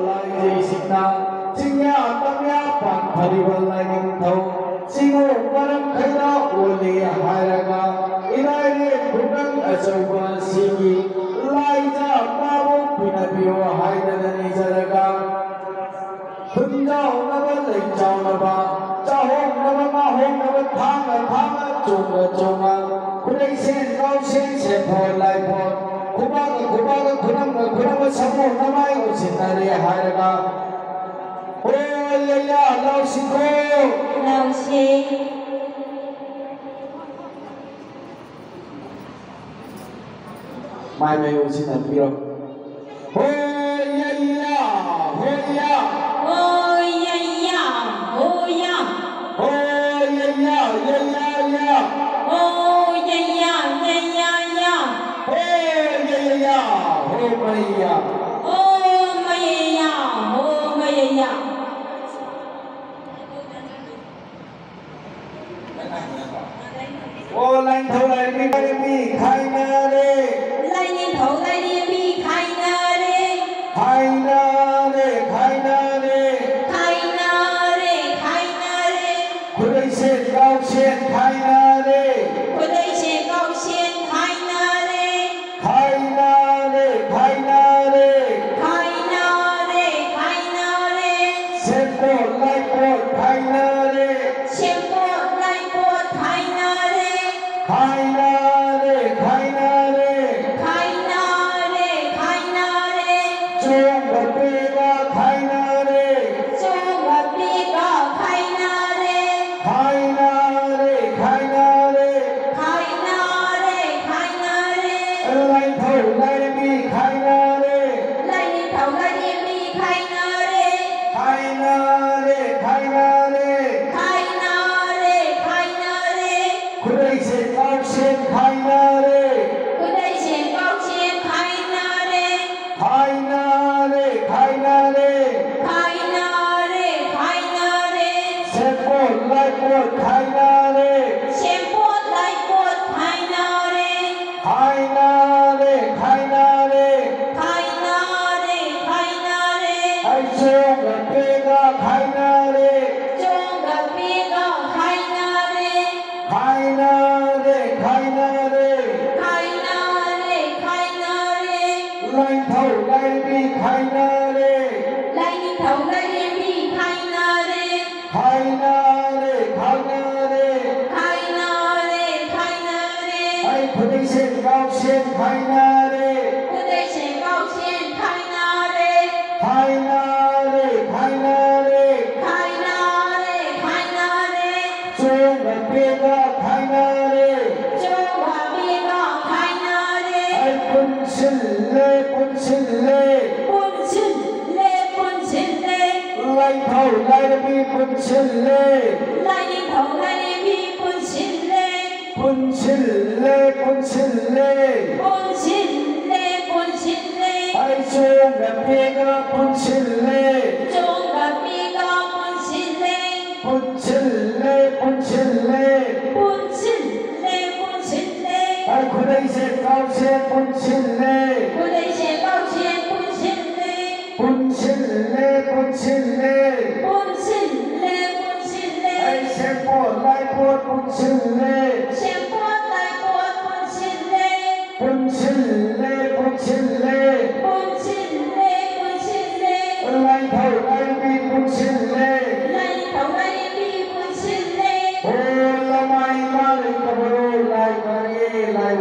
lai dây sinh na chính nhà tâm nhà bản thari bal lai ning thâu singo param khai na oli hai raga inai re bunang achauba sigi lai ja babu pinapio hai na ni jaraga hunjao na ba lai chao na ba cha hong na ba ma hong na ba thang chunga kunai sen kau sen se pho lai pho kuba khunam samu namai usinare haraga o ya lao si mai mai usinan piro o ya ô lanh thâu lại mi khai na re lanh thâu lại mi khai na re khai na re khudai sen cao sen khai na re sen po lai po khai na re Lai